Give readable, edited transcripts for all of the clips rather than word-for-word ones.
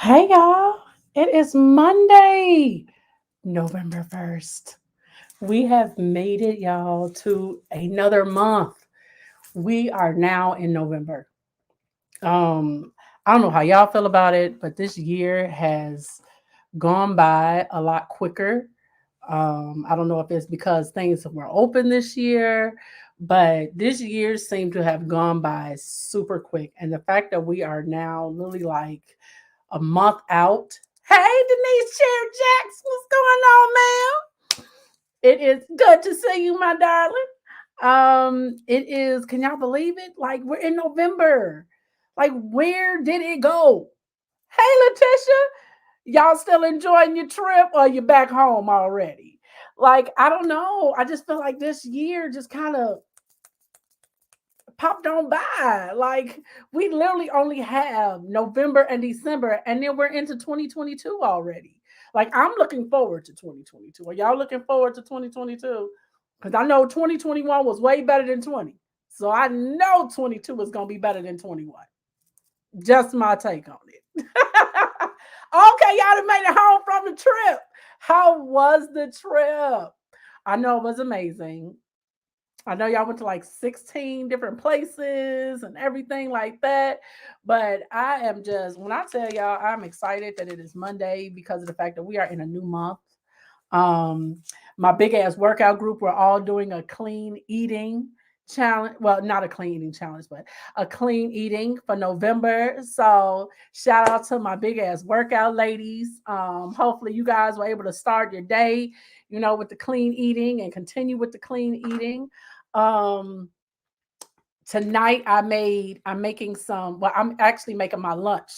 Hey y'all, it is Monday, November 1st. We have made it, y'all, to another month. We are now in November. Um, I don't know how y'all feel about it, but this year has gone by a lot quicker. I don't know if it's because things were open this year, but this year seemed to have gone by super quick. And the fact that we are now literally like a month out. Hey, Denise Chair Jacks, what's going on, ma'am? It is good to see you, my darling. It is, can y'all believe it? Like, we're in November. Like, where did it go? Hey, Letitia, y'all still enjoying your trip or you back home already? Like, I don't know. I just feel like this year just kind of popped on by. Like, we literally only have November and December, and then we're into 2022 already. Like, I'm looking forward to 2022. Are y'all looking forward to 2022? Because I know 2021 was way better than 20. So I know 22 is going to be better than 21. Just my take on it. Okay, y'all done made it home from the trip. How was the trip? I know it was amazing. I know y'all went to like 16 different places and everything like that. But I am just, when I tell y'all, I'm excited that it is Monday because of the fact that we are in a new month. Um, my big ass workout group, we're all doing a clean eating challenge. Well, not a clean eating challenge, but a clean eating for November. So shout out to my big ass workout ladies. Hopefully you guys were able to start your day, with the clean eating and continue with the clean eating. Um, Tonight I'm making some, well, I'm actually making my lunch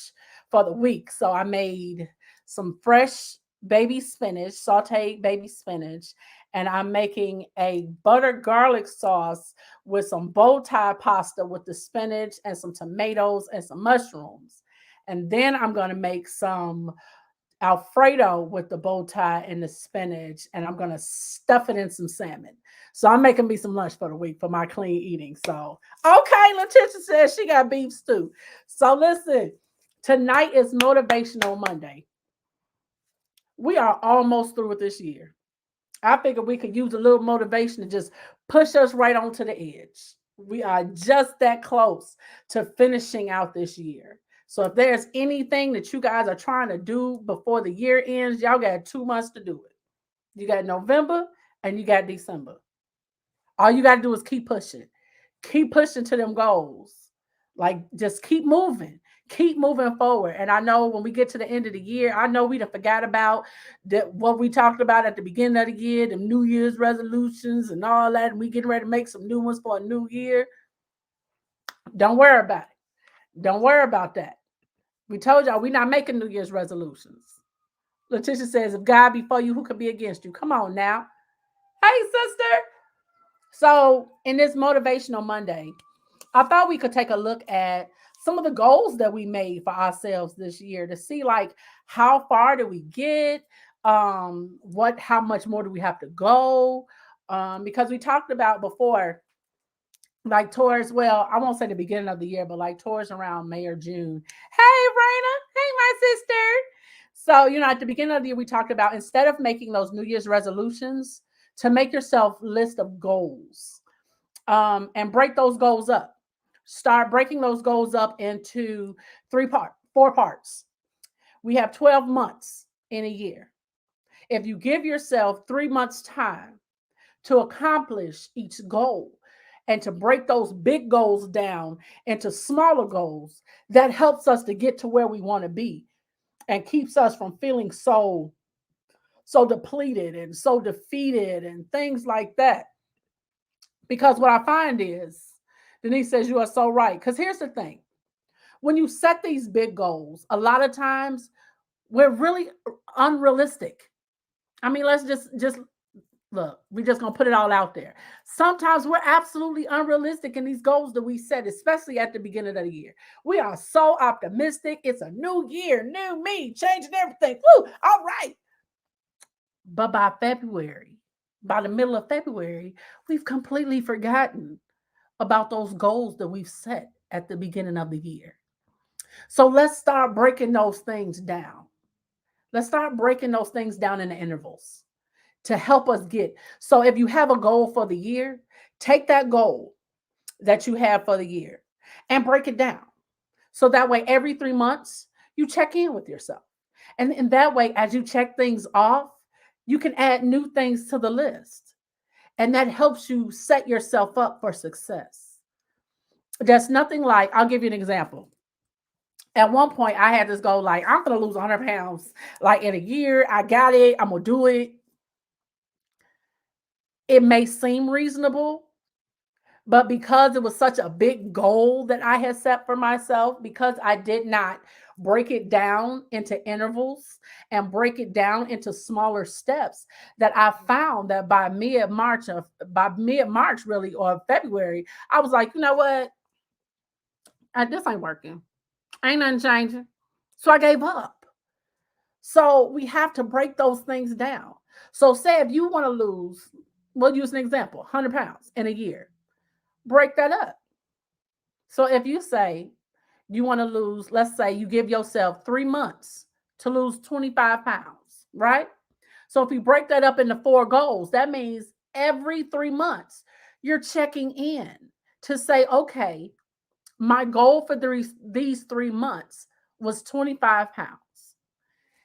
for the week. So I made some fresh baby spinach, sauteed baby spinach, and I'm making a butter garlic sauce with some bow tie pasta with the spinach and some tomatoes and some mushrooms. And then I'm going to make some Alfredo with the bow tie and the spinach, and I'm gonna stuff it in some salmon. So I'm making me some lunch for the week for my clean eating. So okay, Letitia says she got beef stew. So listen, tonight is motivational Monday. We are almost through with this year. I figured we could use a little motivation to just push us right onto the edge. We are just that close to finishing out this year. So if there's anything that you guys are trying to do before the year ends, y'all got 2 months to do it. You got November and you got December. All you got to do is keep pushing to them goals. Like, just keep moving forward. And I know when we get to the end of the year, I know we done forgot about what we talked about at the beginning of the year, the New Year's resolutions and all that. And we getting ready to make some new ones for a new year. Don't worry about it. Don't worry about that. We told y'all we not making New Year's resolutions. Letitia says, if God be for you, who could be against you? Come on now. Hey, sister. So, in this motivational Monday, I thought we could take a look at some of the goals that we made for ourselves this year to see like how far do we get, how much more do we have to go, because we talked about before, like towards, well, I won't say the beginning of the year, but like towards around May or June. Hey, Raina. Hey, my sister. So, at the beginning of the year, we talked about, instead of making those New Year's resolutions, to make yourself list of goals, and break those goals up. Start breaking those goals up into 4 parts. We have 12 months in a year. If you give yourself 3 months time to accomplish each goal and to break those big goals down into smaller goals, that helps us to get to where we want to be and keeps us from feeling so depleted and so defeated and things like that. Because what I find is, Denise says you are so right. Because here's the thing, when you set these big goals, a lot of times we're really unrealistic. I mean, let's just look, we're just gonna put it all out there. Sometimes we're absolutely unrealistic in these goals that we set, especially at the beginning of the year. We are so optimistic. It's a new year, new me, changing everything. Woo, all right. But by the middle of February, we've completely forgotten about those goals that we've set at the beginning of the year. So let's start breaking those things down. Let's start breaking those things down into intervals to help us get. So if you have a goal for the year, take that goal that you have for the year and break it down. So that way, every 3 months, you check in with yourself. And in that way, as you check things off, you can add new things to the list. And that helps you set yourself up for success. There's nothing like, I'll give you an example. At one point, I had this goal like, I'm going to lose 100 pounds like in a year. I got it. I'm going to do it. It may seem reasonable, but because it was such a big goal that I had set for myself, because I did not break it down into intervals and break it down into smaller steps, that I found that by mid March really, or February, I was like, you know what? This ain't working. Ain't nothing changing. So I gave up. So we have to break those things down. So say if you want to lose, we'll use an example, 100 pounds in a year, break that up. So if you say you want to lose, let's say you give yourself 3 months to lose 25 pounds, right? So if you break that up into 4 goals, that means every 3 months you're checking in to say, okay, my goal for these 3 months was 25 pounds.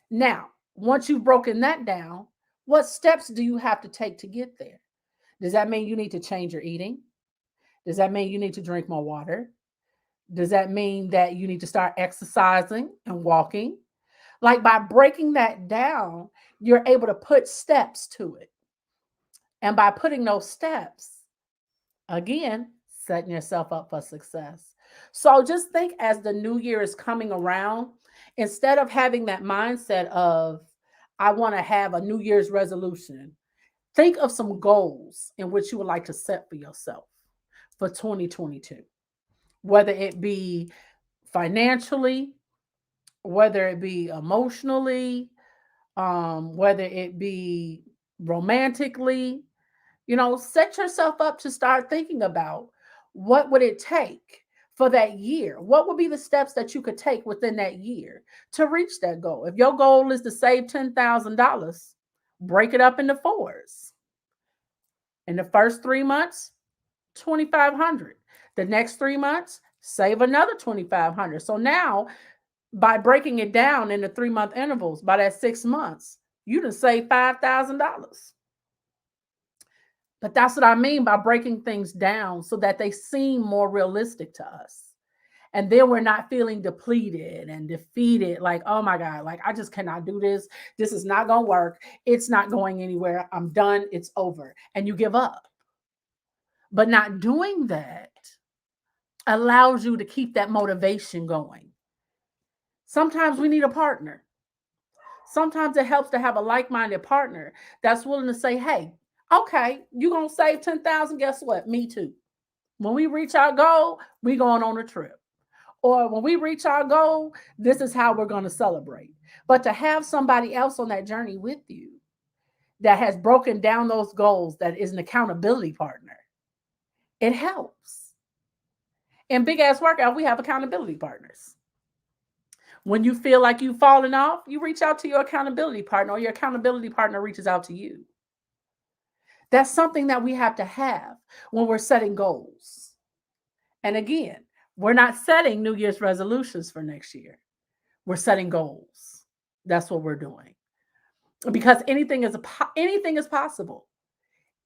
Now, once you've broken that down, what steps do you have to take to get there? Does that mean you need to change your eating? Does that mean you need to drink more water? Does that mean that you need to start exercising and walking? Like by breaking that down, you're able to put steps to it. And by putting those steps, again, setting yourself up for success. So just think as the new year is coming around, instead of having that mindset of, I want to have a New Year's resolution, think of some goals in which you would like to set for yourself for 2022, whether it be financially, whether it be emotionally, whether it be romantically. Set yourself up to start thinking about what would it take for that year? What would be the steps that you could take within that year to reach that goal? If your goal is to save $10,000, break it up into fours. In the first 3 months, 2,500. The next 3 months, save another 2,500. So now, by breaking it down into 3 month intervals, by that 6 months, you can save $5,000. But that's what I mean by breaking things down so that they seem more realistic to us. And then we're not feeling depleted and defeated, like, oh my God, like I just cannot do this. This is not going to work. It's not going anywhere. I'm done. It's over. And you give up. But not doing that allows you to keep that motivation going. Sometimes we need a partner. Sometimes it helps to have a like-minded partner that's willing to say, hey, okay, you're going to save 10,000. Guess what? Me too. When we reach our goal, we going on a trip. Or when we reach our goal, this is how we're going to celebrate. But to have somebody else on that journey with you that has broken down those goals, that is an accountability partner, it helps. In Big Ass Workout, we have accountability partners. When you feel like you've fallen off, you reach out to your accountability partner, or your accountability partner reaches out to you. That's something that we have to have when we're setting goals. And again, we're not setting New Year's resolutions for next year. We're setting goals. That's what we're doing. Because anything is possible.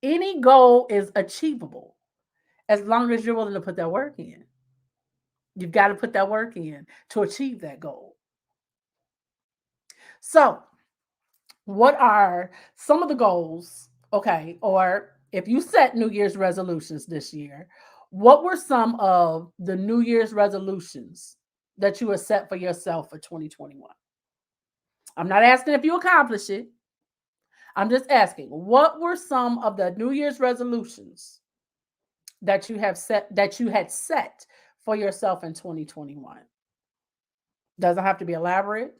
Any goal is achievable as long as you're willing to put that work in. You've got to put that work in to achieve that goal. So, what are some of the goals? Okay, or if you set New Year's resolutions this year, what were some of the New Year's resolutions that you have set for yourself for 2021? I'm not asking if you accomplish it. I'm just asking, what were some of the New Year's resolutions that you had set for yourself in 2021? Doesn't have to be elaborate.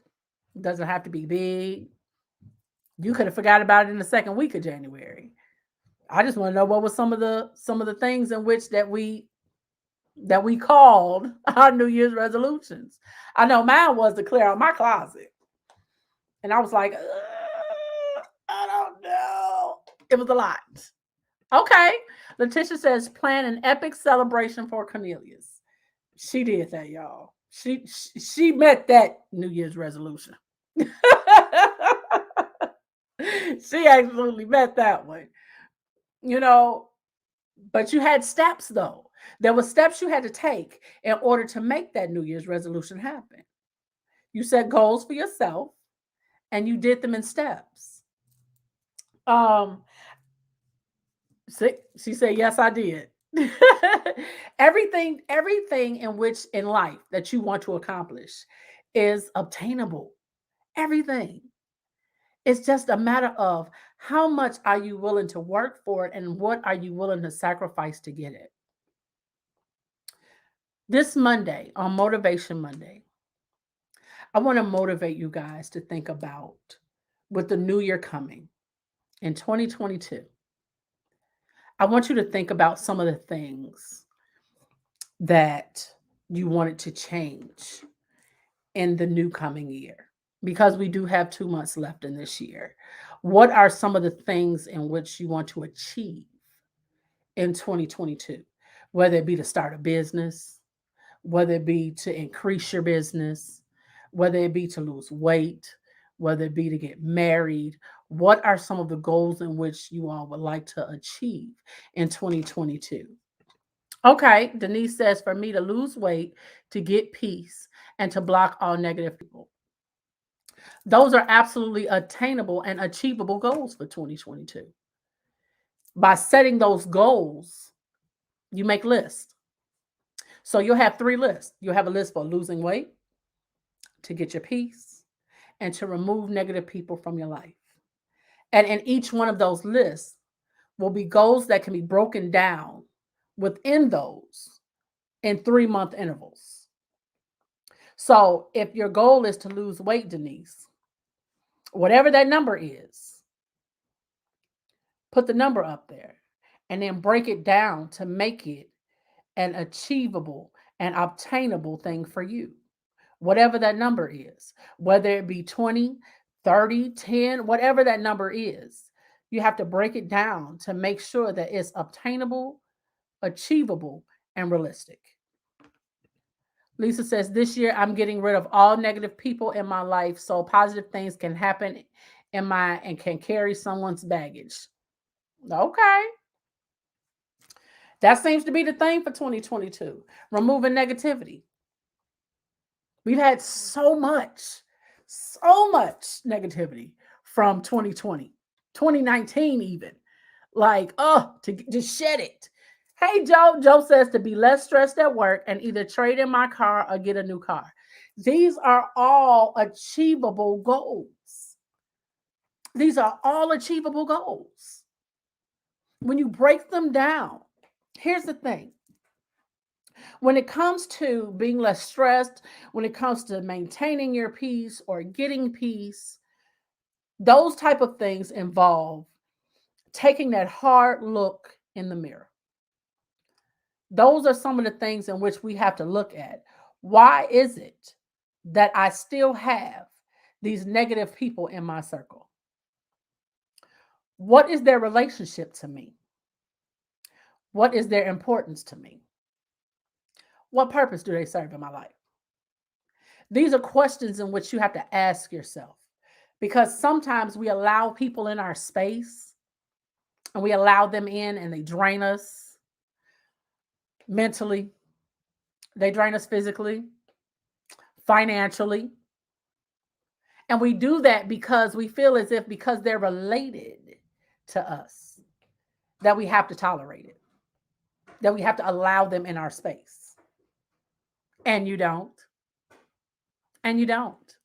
Doesn't have to be big. You could have forgot about it in the second week of January. I just want to know what was some of the things in which that we that we called our New Year's resolutions. I know mine was to clear out my closet. And I was like, I don't know. It was a lot. Okay. Letitia says, plan an epic celebration for Cornelius. She did that, y'all. She met that New Year's resolution. She absolutely met that one. You know, but you had steps though. There were steps you had to take in order to make that New Year's resolution happen. You set goals for yourself and you did them in steps. Um, she said, yes, I did. Everything in which in life that you want to accomplish is obtainable. Everything. It's just a matter of how much are you willing to work for it and what are you willing to sacrifice to get it. This Monday, on Motivation Monday, I want to motivate you guys to think about with the new year coming in 2022. I want you to think about some of the things that you wanted to change in the new coming year because we do have 2 months left in this year. What are some of the things in which you want to achieve in 2022? Whether it be to start a business, whether it be to increase your business, whether it be to lose weight, whether it be to get married. What are some of the goals in which you all would like to achieve in 2022? Okay, Denise says for me to lose weight, to get peace, and to block all negative people. Those are absolutely attainable and achievable goals for 2022. By setting those goals, you make lists. So you'll have 3 lists. You'll have a list for losing weight, to get your peace, and to remove negative people from your life. And in each one of those lists will be goals that can be broken down within those in 3-month intervals. So if your goal is to lose weight, Denise, whatever that number is, put the number up there and then break it down to make it an achievable and obtainable thing for you. Whatever that number is, whether it be 20, 30, 10, whatever that number is, you have to break it down to make sure that it's obtainable, achievable, and realistic. Lisa says, this year I'm getting rid of all negative people in my life so positive things can happen in my and can carry someone's baggage. Okay. That seems to be the thing for 2022. Removing negativity. We've had so much negativity from 2020, 2019 even. Like, oh, to just shed it. Hey, Joe. Joe says to be less stressed at work and either trade in my car or get a new car. These are all achievable goals. These are all achievable goals. When you break them down, here's the thing. When it comes to being less stressed, when it comes to maintaining your peace or getting peace, those type of things involve taking that hard look in the mirror. Those are some of the things in which we have to look at. Why is it that I still have these negative people in my circle? What is their relationship to me? What is their importance to me? What purpose do they serve in my life? These are questions in which you have to ask yourself because sometimes we allow people in our space and we allow them in and they drain us mentally, they drain us physically, financially. And we do that because we feel as if because they're related to us, that we have to tolerate it, that we have to allow them in our space. And you don't. And you don't.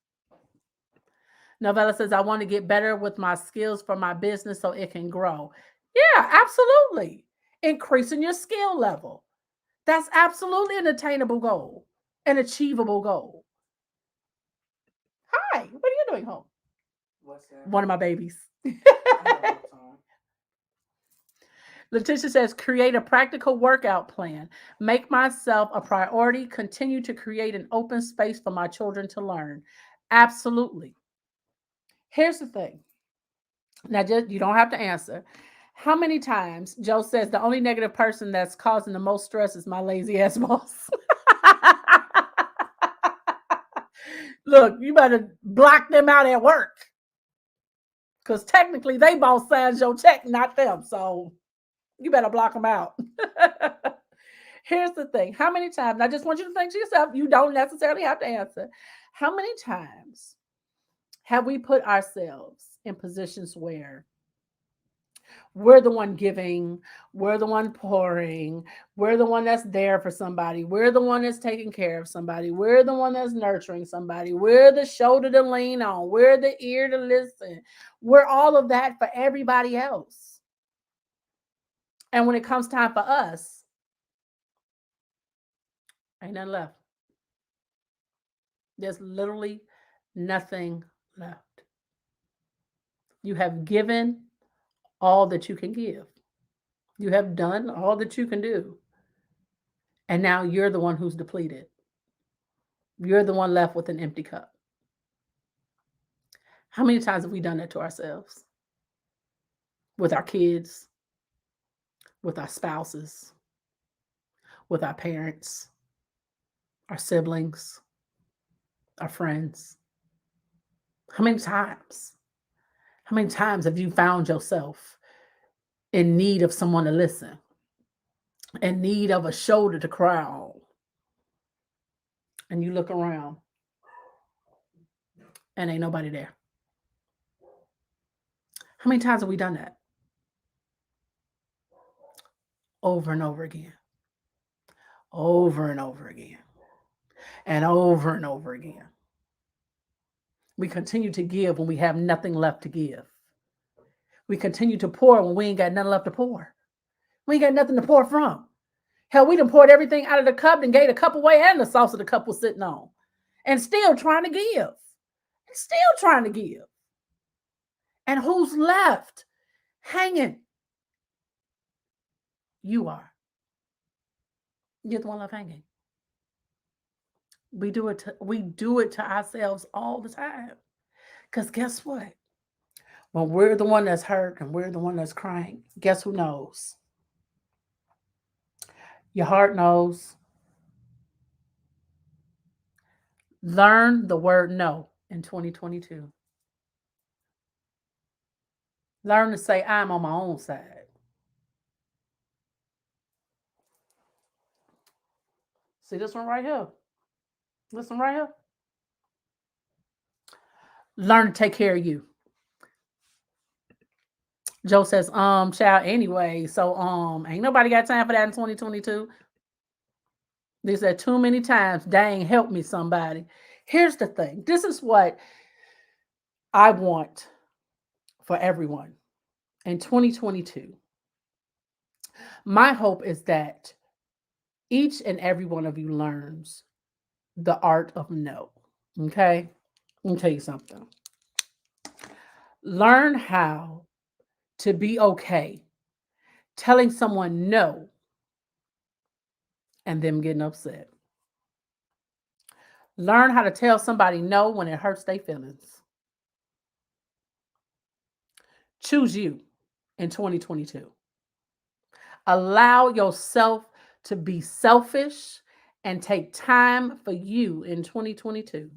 Novella says, I want to get better with my skills for my business so it can grow. Yeah, absolutely. Increasing your skill level. That's absolutely an attainable goal, an achievable goal. Hi, what are you doing home? What's that? One of my babies. Letitia says, create a practical workout plan. Make myself a priority. Continue to create an open space for my children to learn. Absolutely. Here's the thing. Now, just you don't have to answer. How many times Joe says the only negative person that's causing the most stress is my lazy ass boss? Look, you better block them out at work because technically they boss signs your check, not them. So you better block them out. Here's the thing. How many times, I just want you to think to yourself, you don't necessarily have to answer. How many times have we put ourselves in positions where we're the one giving, we're the one pouring, we're the one that's there for somebody, we're the one that's taking care of somebody, we're the one that's nurturing somebody, we're the shoulder to lean on, we're the ear to listen, we're all of that for everybody else. And when it comes time for us, ain't nothing left. There's literally nothing left. You have given all that you can give. You have done all that you can do. And now you're the one who's depleted. You're the one left with an empty cup. How many times have we done that to ourselves? With our kids, with our spouses, with our parents, our siblings, our friends? How many times? How many times have you found yourself in need of someone to listen, in need of a shoulder to cry on? And you look around and ain't nobody there. How many times have we done that? Over and over again. Over and over again. And over and over again. We continue to give when we have nothing left to give. We continue to pour when we ain't got nothing left to pour. We ain't got nothing to pour from. Hell, we done poured everything out of the cup and gave the cup away and the sauce of the cup was sitting on. And still trying to give. And still trying to give. And who's left hanging? You are. You're the one left hanging. We do it to ourselves all the time. Because guess what? When we're the one that's hurt and we're the one that's crying, guess who knows? Your heart knows. Learn the word no in 2022. Learn to say, I'm on my own side. See this one right here? Listen right here. Learn to take care of you. Joe says, child, anyway. So ain't nobody got time for that in 2022. They said too many times, dang, help me somebody. Here's the thing. This is what I want for everyone in 2022. My hope is that each and every one of you learns the art of no. Okay? Let me tell you something. Learn how to be okay telling someone no and them getting upset. Learn how to tell somebody no when it hurts their feelings. Choose you in 2022. Allow yourself to be selfish and take time for you in 2022.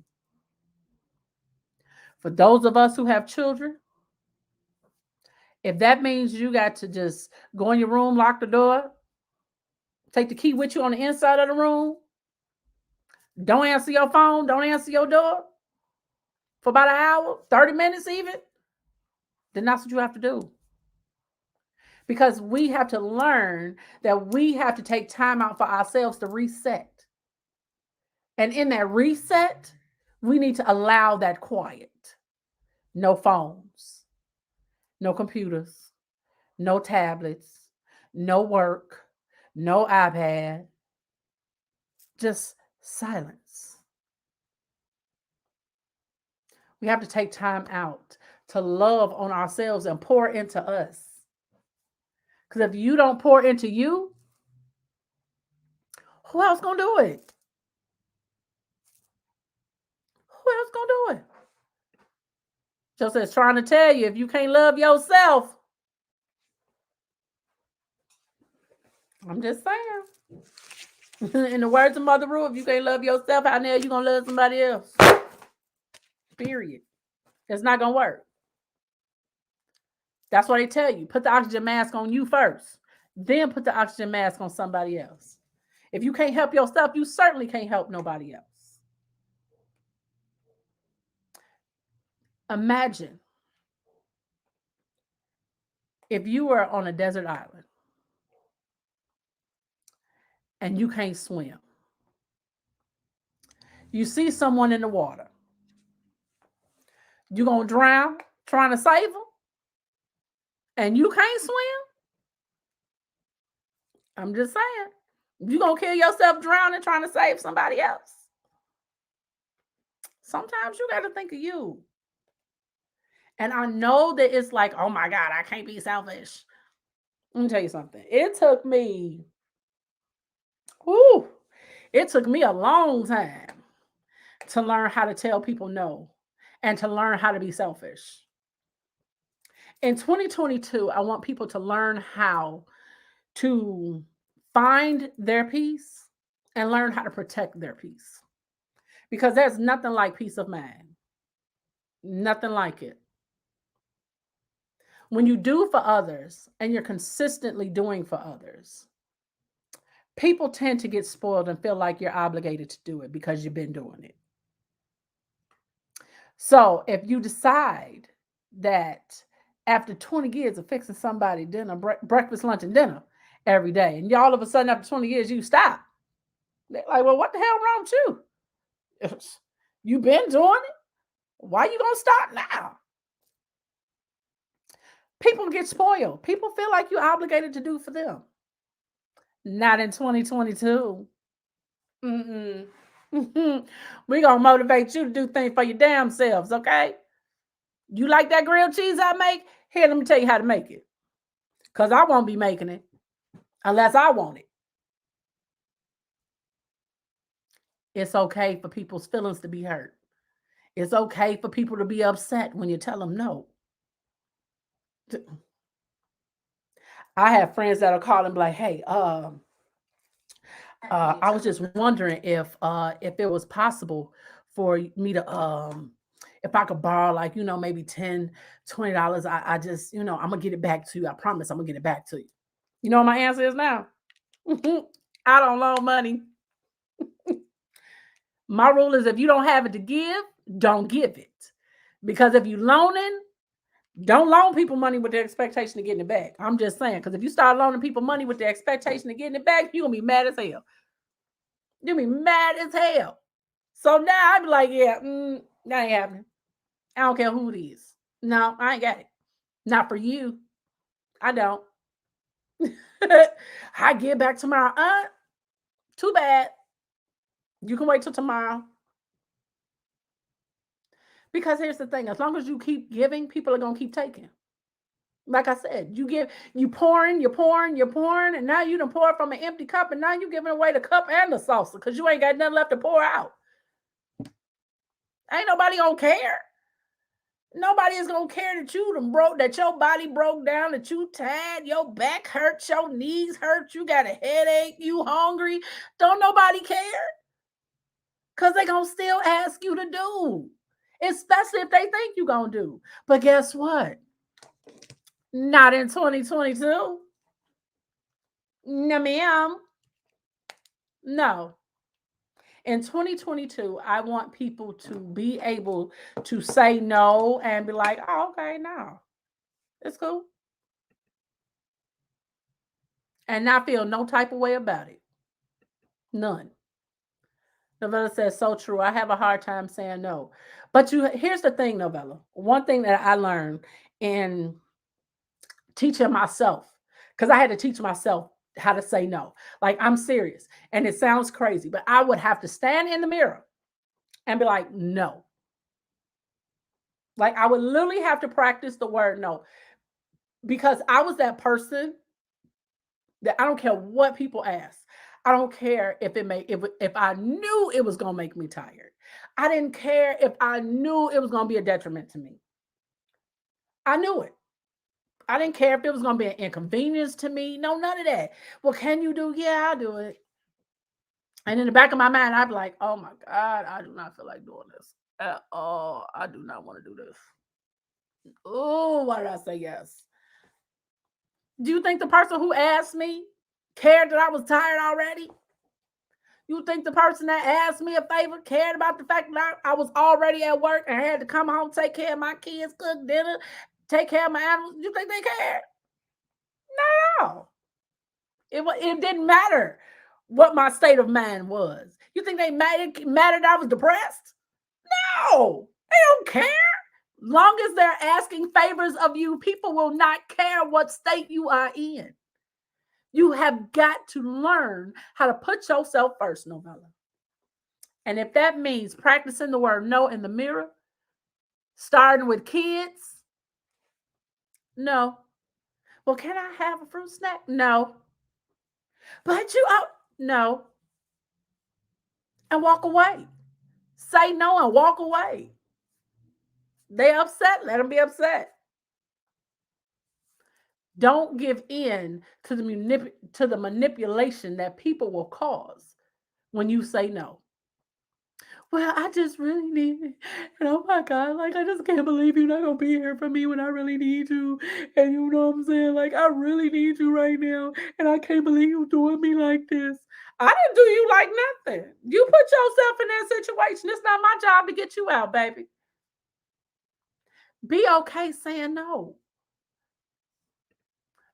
For those of us who have children, if that means you got to just go in your room, lock the door, take the key with you on the inside of the room, don't answer your phone, don't answer your door for about an hour, 30 minutes even, then that's what you have to do. Because we have to learn that we have to take time out for ourselves to reset. And in that reset, we need to allow that quiet. No phones, no computers, no tablets, no work, no iPad, just silence. We have to take time out to love on ourselves and pour into us. Because if you don't pour into you, who else gonna do it? Who else gonna do it? Just as trying to tell you, if you can't love yourself, I'm just saying. In the words of Mother Rule, if you can't love yourself, how the hell you gonna love somebody else? Period. It's not gonna work. That's why they tell you, put the oxygen mask on you first, then put the oxygen mask on somebody else. If you can't help yourself, you certainly can't help nobody else. Imagine if you were on a desert island and you can't swim. You see someone in the water. You gonna drown trying to save them, and you can't swim? I'm just saying. You gonna kill yourself drowning trying to save somebody else? Sometimes you got to think of you. And I know that it's like, oh my God, I can't be selfish. Let me tell you something. Whew, it took me a long time to learn how to tell people no and to learn how to be selfish. In 2022, I want people to learn how to find their peace and learn how to protect their peace. Because there's nothing like peace of mind. Nothing like it. When you do for others and you're consistently doing for others, people tend to get spoiled and feel like you're obligated to do it because you've been doing it. So if you decide that after 20 years of fixing somebody dinner, breakfast, lunch, and dinner every day, and all of a sudden after 20 years you stop, they're like, well, what the hell wrong with you? You've been doing it. Why you gonna stop now? People get spoiled. People feel like you're obligated to do for them. Not in 2022. Mm-mm. We're gonna motivate you to do things for your damn selves, okay? You like that grilled cheese I make? Here, let me tell you how to make it. Because I won't be making it unless I want it. It's okay for people's feelings to be hurt. It's okay for people to be upset when you tell them no. I have friends that'll call and be like, hey, I was just wondering if it was possible for me to if I could borrow like, maybe 10, $20. I just, I'm gonna get it back to you. I promise I'm gonna get it back to you. You know what my answer is now? I don't loan money. My rule is if you don't have it to give, don't give it. Because if you loaning, don't loan people money with the expectation of getting it back. I'm just saying, because if you start loaning people money with the expectation of getting it back, you're gonna be mad as hell. You'll be mad as hell. So now I be like, yeah, that ain't happening. I don't care who it is. No, I ain't got it. Not for you. I don't. I get back tomorrow. Too bad. You can wait till tomorrow. Because here's the thing, as long as you keep giving, people are gonna keep taking. Like I said, you pouring, and now you done pour from an empty cup, and now you giving away the cup and the salsa because you ain't got nothing left to pour out. Ain't nobody gonna care. Nobody is gonna care that that your body broke down, that you tired, your back hurts, your knees hurt, you got a headache, you hungry. Don't nobody care. Because they gonna still ask you to do. Especially if they think you gonna do. But guess what? Not in 2022. No, ma'am. No. In 2022, I want people to be able to say no and be like, oh, okay, no. It's cool. And not feel no type of way about it. None. Novella says, so true. I have a hard time saying no. But here's the thing, Novella. One thing that I learned in teaching myself, because I had to teach myself how to say no. Like, I'm serious. And it sounds crazy, but I would have to stand in the mirror and be like, no. Like, I would literally have to practice the word no. Because I was that person That I don't care what people ask. I don't care if I knew it was gonna make me tired. I didn't care if I knew it was gonna be a detriment to me. I knew it. I didn't care if it was gonna be an inconvenience to me. No, none of that. Well, can you do? Yeah, I'll do it. And in the back of my mind, I'd be like, oh my God, I do not feel like doing this at all. I do not want to do this. Oh, why did I say yes? Do you think the person who asked me cared that I was tired already? You think the person that asked me a favor cared about the fact that I was already at work and had to come home, take care of my kids, cook dinner, take care of my animals? You think they cared? No. It didn't matter what my state of mind was. You think it mattered that I was depressed? No. They don't care. Long as they're asking favors of you, people will not care what state you are in. You have got to learn how to put yourself first, Novella. And if that means practicing the word no in the mirror, starting with kids, no. Well, can I have a fruit snack? No. But you out, no. And walk away. Say no and walk away. They upset, let them be upset. Don't give in to the manipulation that people will cause when you say no. Well, I just really need it. And oh my God, like I just can't believe you're not gonna be here for me when I really need you. And you know what I'm saying? Like I really need you right now. And I can't believe you doing me like this. I didn't do you like nothing. You put yourself in that situation. It's not my job to get you out, baby. Be okay saying no.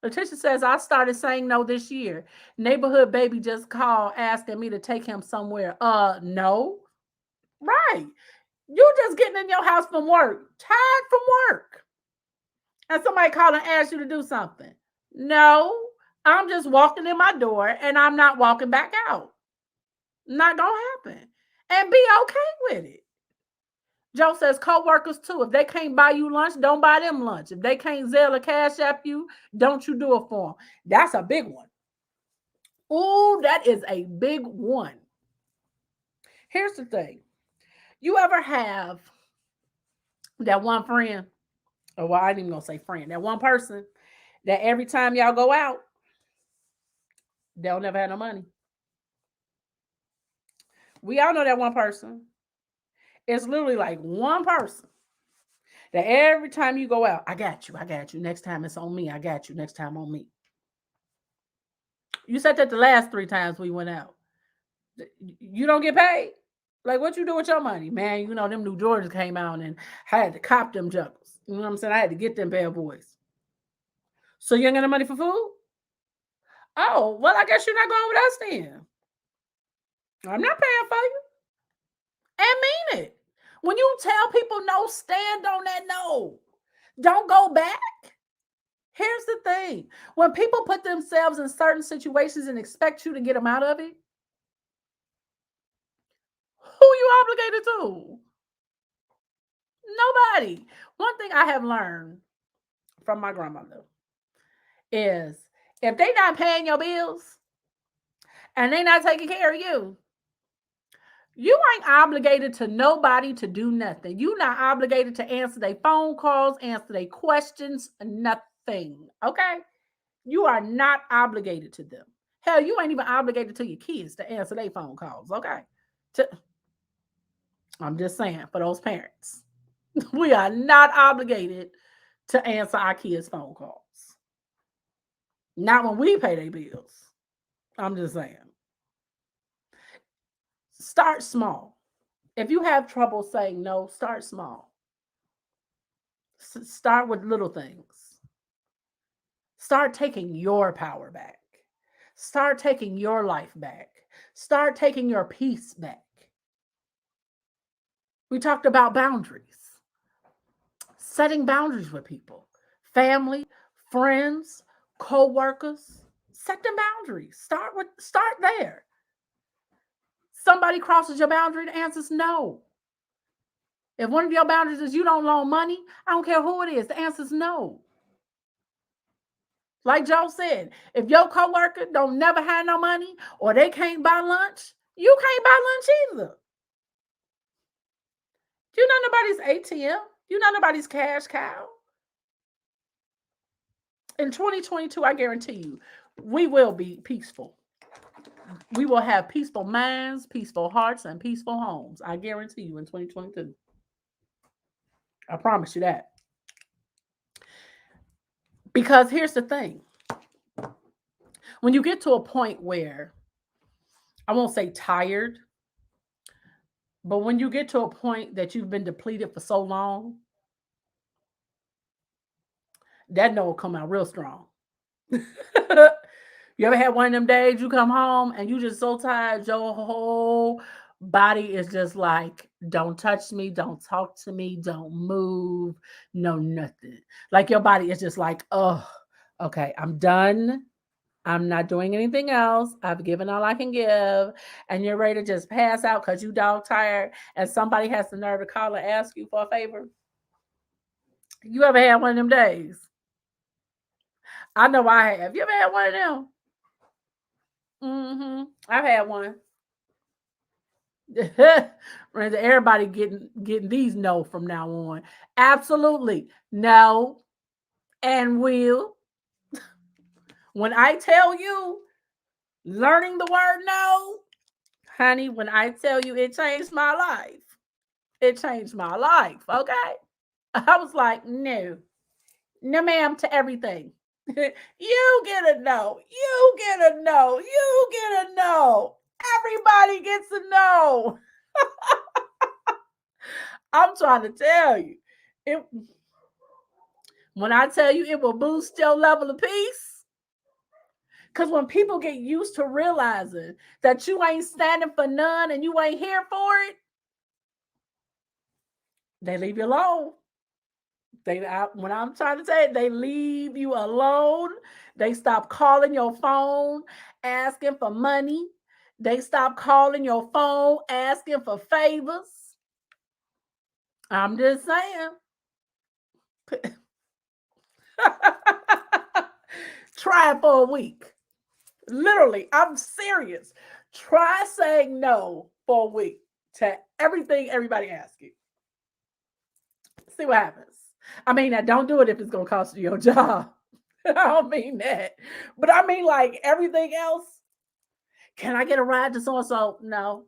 Letitia says, I started saying no this year. Neighborhood baby just called asking me to take him somewhere. No. Right. You just getting in your house from work, tired from work. And somebody called and asked you to do something. No, I'm just walking in my door and I'm not walking back out. Not gonna happen. And be okay with it. Joe says co-workers too. If they can't buy you lunch, don't buy them lunch. If they can't Zelle or Cash App you, don't you do it for them. That's a big one. Ooh, that is a big one. Here's the thing. You ever have that one friend, or well, I ain't even gonna say friend, that one person that every time y'all go out, they'll never have no money. We all know that one person. It's literally like one person that every time you go out, I got you, I got you. Next time it's on me, I got you. Next time on me. You said that the last 3 times we went out. You don't get paid. Like what you do with your money, man? You know them New Jordans came out and I had to cop them juggles. You know what I'm saying? I had to get them bad boys. So you ain't got no money for food? Oh, well, I guess you're not going with us then. I'm not paying for you. And mean it. When you tell people no, stand on that no. Don't go back. Here's the thing. When people put themselves in certain situations and expect you to get them out of it, who you obligated to? Nobody. One thing I have learned from my grandmother is if they not paying your bills and they not taking care of you, you ain't obligated to nobody to do nothing. You not obligated to answer their phone calls, answer their questions, nothing. Okay? You are not obligated to them. Hell, you ain't even obligated to your kids to answer their phone calls. Okay? I'm just saying, for those parents, we are not obligated to answer our kids' phone calls. Not when we pay their bills. I'm just saying. Start small. If you have trouble saying no, start small. Start with little things. Start taking your power back. Start taking your life back. Start taking your peace back. We talked about boundaries. Setting boundaries with people, family, friends, co-workers. Set them boundaries. Start there. Somebody crosses your boundary, the answer is no. If one of your boundaries is you don't loan money, I don't care who it is, the answer is no. Like Joe said, if your coworker don't never have no money or they can't buy lunch, you can't buy lunch either. You're not nobody's ATM. You're not nobody's cash cow. In 2022, I guarantee you, we will be peaceful. We will have peaceful minds, peaceful hearts, and peaceful homes. I guarantee you in 2022. I promise you that. Because here's the thing, when you get to a point where, I won't say tired, but when you get to a point that you've been depleted for so long, that no will come out real strong. You ever had one of them days you come home and you just so tired, your whole body is just like, don't touch me, don't talk to me, don't move, no nothing. Like your body is just like, oh, okay, I'm done. I'm not doing anything else. I've given all I can give. And you're ready to just pass out because you dog tired and somebody has the nerve to call and ask you for a favor. You ever had one of them days? I know I have. You ever had one of them? I've had one. Everybody getting these no from now on. Absolutely no and will. When I tell you, learning the word no, honey, when I tell you it changed my life, it changed my life. Okay, I was like, no, no, ma'am, to everything. You get a no. You get a no. You get a no. Everybody gets a no. I'm trying to tell you. It, when I tell you it will boost your level of peace, because when people get used to realizing that you ain't standing for none and you ain't here for it, they leave you alone. When I'm trying to say it, they leave you alone. They stop calling your phone asking for money. They stop calling your phone asking for favors. I'm just saying. Try it for a week. Literally, I'm serious. Try saying no for a week to everything everybody asks you. See what happens. I mean, now don't do it if it's going to cost you your job. I don't mean that. But I mean, like everything else. Can I get a ride to so and so? No.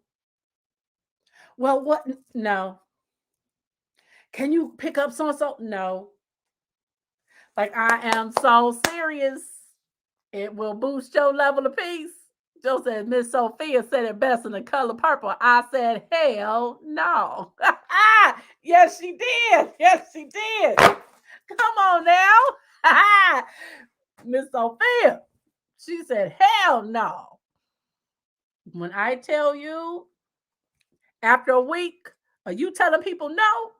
Well, what? No. Can you pick up so and so? No. Like, I am so serious. It will boost your level of peace. Joe said, Miss Sophia said it best in the color purple. I said, hell no. Yes, she did. Yes, she did. Come on now. Miss Sophia. She said, hell no. When I tell you, after a week, are you telling people no?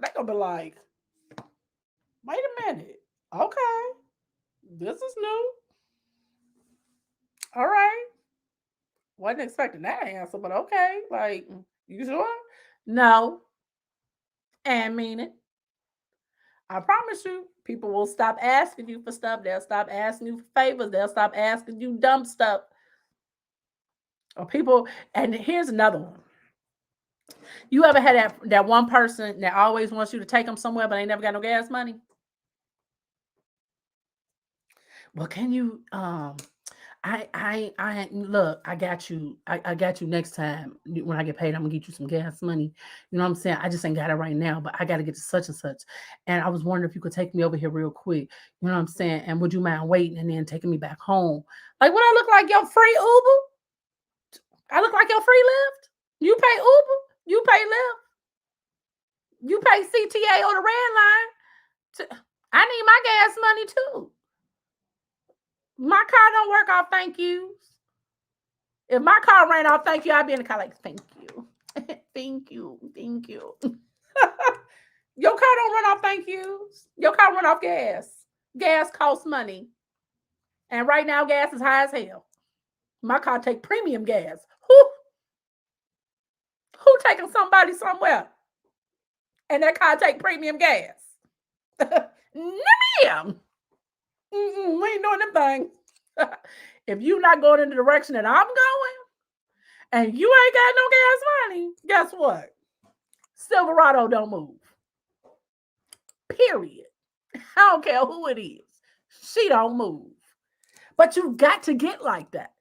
They're going to be like, wait a minute. Okay. This is new. All right. Wasn't expecting that answer, but okay. Like, you sure? No. And mean it. I promise you, people will stop asking you for stuff. They'll stop asking you for favors. They'll stop asking you dumb stuff. Or people, and here's another one. You ever had that one person that always wants you to take them somewhere, but they never got no gas money? Well, can you I look, I got you. I got you next time when I get paid. I'm gonna get you some gas money. You know what I'm saying? I just ain't got it right now, but I got to get to such and such. And I was wondering if you could take me over here real quick. You know what I'm saying? And would you mind waiting and then taking me back home? Like, would I look like your free Uber? I look like your free Lyft? You pay Uber? You pay Lyft? You pay CTA on the red line? I need my gas money too. My car don't work off thank yous. If my car ran off thank you, I'd be in the car like, thank you. Thank you. Thank you. Your car don't run off thank yous. Your car run off gas. Gas costs money. And right now, gas is high as hell. My car take premium gas. Who taking somebody somewhere? And that car take premium gas. No, ma'am. We ain't doing them things. If you not going in the direction that I'm going and you ain't got no gas money, guess what? Silverado don't move. Period. I don't care who it is. She don't move. But you got to get like that.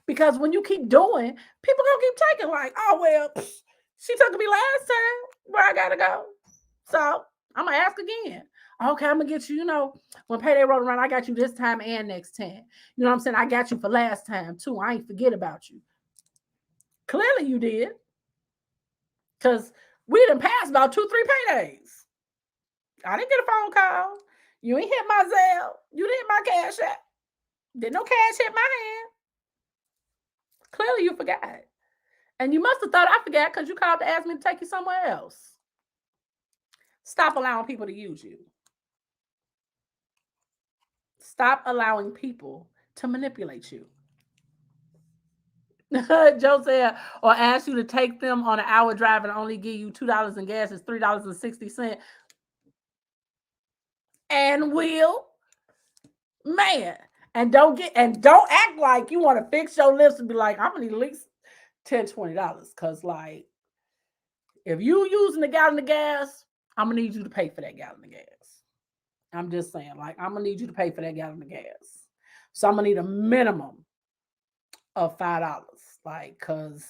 Because when you keep doing, people gonna keep taking like, oh well, she took me last time. Where I gotta go. So I'm gonna ask again. Okay, I'm gonna get you, when payday roll around, I got you this time and next time. You know what I'm saying? I got you for last time too. I ain't forget about you. Clearly you did. Because we done passed about 2-3 paydays. I didn't get a phone call. You ain't hit my Zelle. You didn't hit my cash app. Did no cash hit my hand. Clearly you forgot. And you must have thought I forgot because you called to ask me to take you somewhere else. Stop allowing people to use you. Stop allowing people to manipulate you. Joe said, or ask you to take them on an hour drive and only give you $2 in gas is $3.60. And will, man, and don't act like you want to fix your lips and be like, I'm gonna need at least $10-$20. Cause like if you using a gallon of gas, I'm gonna need you to pay for that gallon of gas. I'm just saying, like, I'm gonna need you to pay for that gallon of gas. So I'm gonna need a minimum of $5. Like, cause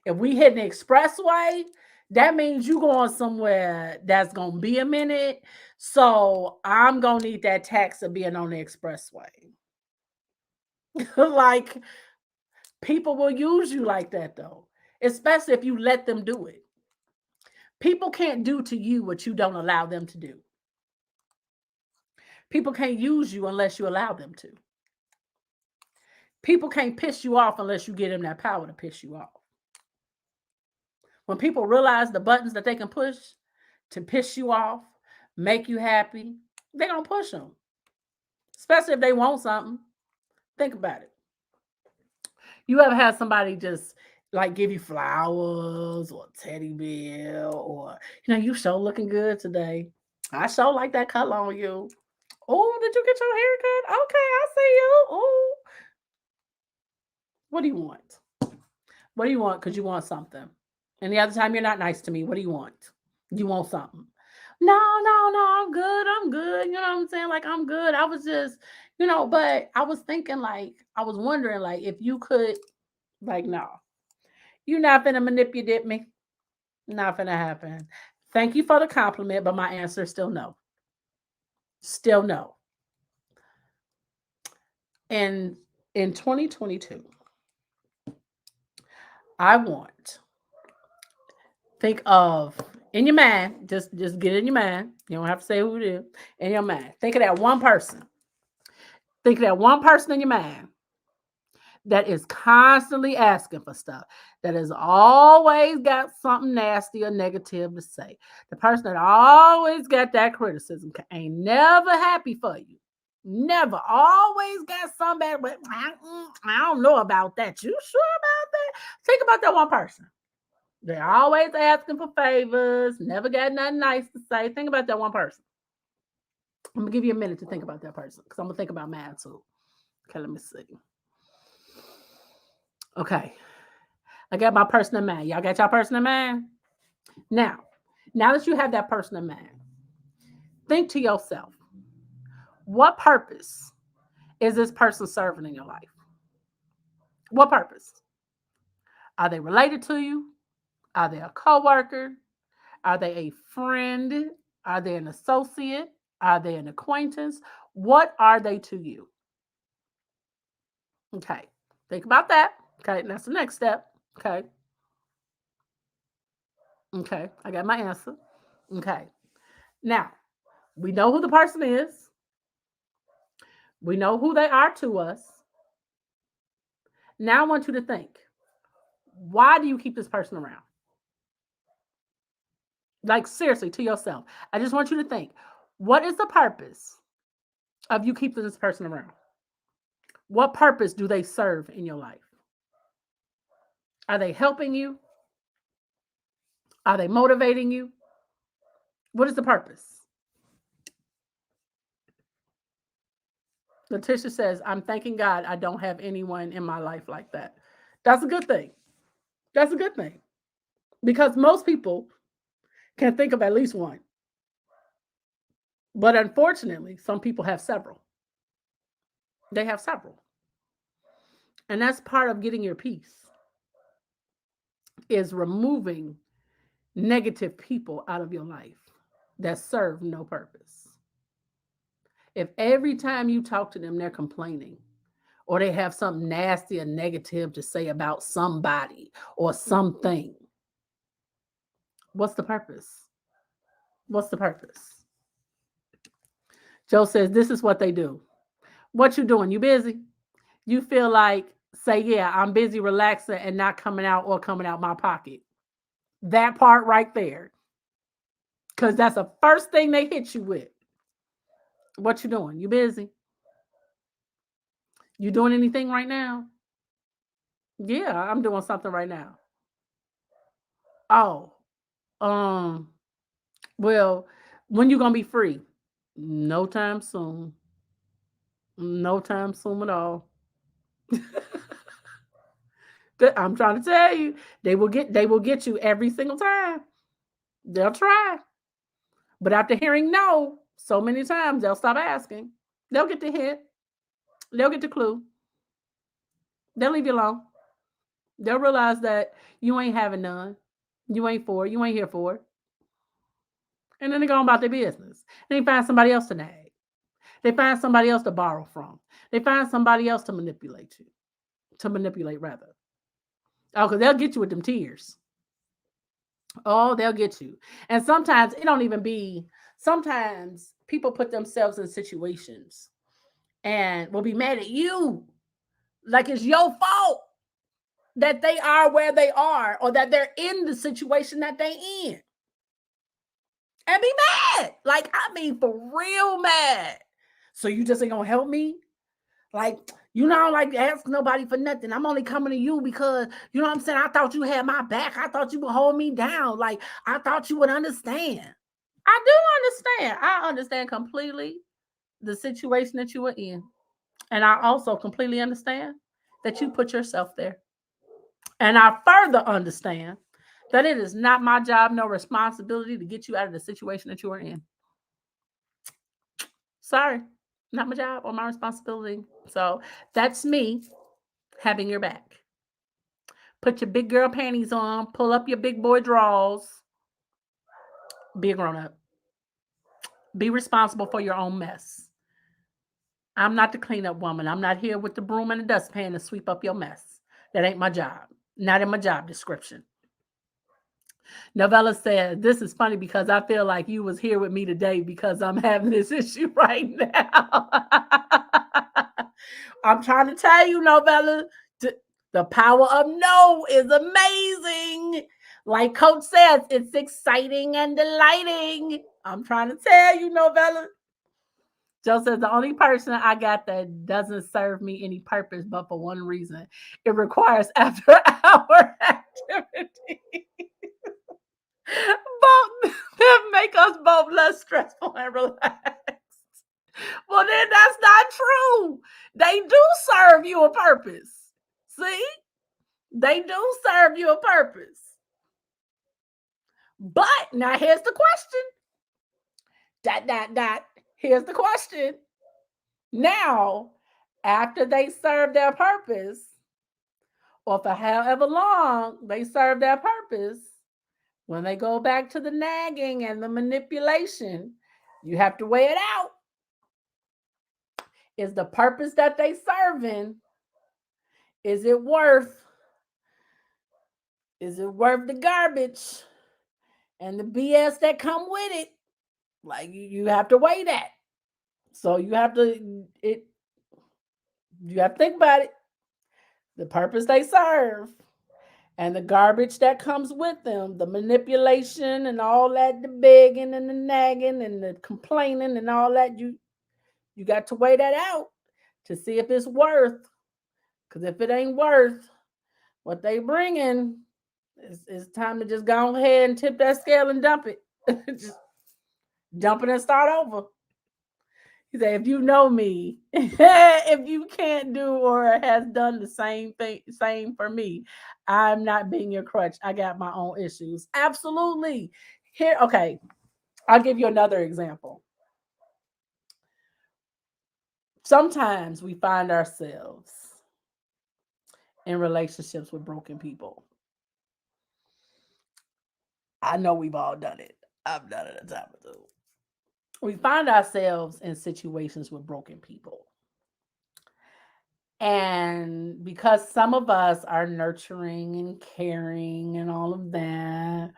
if we hit the expressway, that means you going somewhere that's gonna be a minute. So I'm gonna need that tax of being on the expressway. Like, people will use you like that though, especially if you let them do it. People can't do to you what you don't allow them to do. People can't use you unless you allow them to. People can't piss you off unless you give them that power to piss you off. When people realize the buttons that they can push to piss you off, make you happy, they're going to push them. Especially if they want something. Think about it. You ever had somebody just like give you flowers or a teddy bear or, you sure looking good today. I sure like that color on you. Oh, did you get your hair cut? Okay, I see you. Oh, what do you want? What do you want? Because you want something. And the other time you're not nice to me. What do you want? You want something? No, I'm good. I'm good. You know what I'm saying? Like, I'm good. I was just, but I was thinking, like, I was wondering, like, if you could, like, no, you're not finna manipulate me. Not finna happen. Thank you for the compliment, but my answer is still no. Still no. And in 2022, I want, think of, in your mind, just get it in your mind. You don't have to say who it is. In your mind, think of that one person. Think of that one person in your mind that is constantly asking for stuff, that has always got something nasty or negative to say. The person that always got that criticism ain't never happy for you. Never. Always got somebody, but I don't know about that. You sure about that? Think about that one person. They're always asking for favors, never got nothing nice to say. Think about that one person. I'm gonna give you a minute to think about that person because I'm gonna think about mine too. Okay, let me see. Okay, I got my person in mind. Y'all got y'all person in mind? Now that you have that person in mind, think to yourself, what purpose is this person serving in your life? What purpose? Are they related to you? Are they a coworker? Are they a friend? Are they an associate? Are they an acquaintance? What are they to you? Okay, think about that. Okay, that's the next step. Okay, I got my answer. Okay, now we know who the person is, we know who they are to us. Now I want you to think, why do you keep this person around? Like, seriously, to yourself. I just want you to think, what is the purpose of you keeping this person around? What purpose do they serve in your life? Are they helping you? Are they motivating you? What is the purpose? Letitia says, I'm thanking God I don't have anyone in my life like that. That's a good thing. That's a good thing. Because most people can think of at least one. But unfortunately, some people have several. They have several. And that's part of getting your peace is removing negative people out of your life that serve no purpose. If every time you talk to them, they're complaining or they have something nasty or negative to say about somebody or something, what's the purpose? What's the purpose? Joe says, this is what they do. What you doing? You busy? You feel like, say, yeah, I'm busy relaxing and not coming out or coming out my pocket. That part right there. Because that's the first thing they hit you with. What you doing? You busy? You doing anything right now? Yeah, I'm doing something right now. Oh, um, well, when you gonna be free? No time soon. No time soon at all. I'm trying to tell you, they will get you every single time. They'll try. But after hearing no so many times, they'll stop asking. They'll get the hint. They'll get the clue. They'll leave you alone. They'll realize that you ain't having none. You ain't for it. You ain't here for it. And then they go on about their business. And they find somebody else to nag. They find somebody else to borrow from. They find somebody else to manipulate you. To manipulate, rather. Oh, because they'll get you with them tears. Oh, they'll get you. And sometimes it don't even be, sometimes people put themselves in situations and will be mad at you. Like it's your fault that they are where they are or that they're in the situation that they in. And be mad. Like, I mean, for real mad. So you just ain't gonna help me? Like, you know, I don't like to ask nobody for nothing. I'm only coming to you because, you know what I'm saying? I thought you had my back. I thought you would hold me down. Like, I thought you would understand. I do understand. I understand completely the situation that you were in. And I also completely understand that you put yourself there. And I further understand that it is not my job, no responsibility to get you out of the situation that you are in. Sorry, not my job or my responsibility. So that's me having your back. Put your big girl panties on, pull up your big boy drawers, be a grown up. Be responsible for your own mess. I'm not the cleanup woman. I'm not here with the broom and the dustpan to sweep up your mess. That ain't my job. Not in my job description. Novella said, this is funny because I feel like you was here with me today because I'm having this issue right now. I'm trying to tell you, Novella, the power of no is amazing. Like Coach says, it's exciting and delighting. I'm trying to tell you, Novella. Joe says the only person I got that doesn't serve me any purpose, but for one reason, it requires after hour activity. Both that make us both less stressful and relaxed. Well, then that's not true. They do serve you a purpose. See? They do serve you a purpose. But now here's the question. Here's the question. Now, after they serve their purpose, or for however long they serve their purpose, when they go back to the nagging and the manipulation, you have to weigh it out. Is the purpose that they serving, is it worth the garbage and the BS that come with it? Like you have to weigh that. So you have to think about it. The purpose they serve and the garbage that comes with them, the manipulation and all that, the begging and the nagging and the complaining and all that, you got to weigh that out to see if it's worth. Because if it ain't worth what they bringing, it's time to just go ahead and tip that scale and dump it. Just dump it and start over. He said, if you know me, if you can't do or has done the same thing, same for me, I'm not being your crutch. I got my own issues. Absolutely. Here, okay, I'll give you another example. Sometimes we find ourselves in relationships with broken people. I know we've all done it. I've done it a time or two. We find ourselves in situations with broken people. And because some of us are nurturing and caring and all of that,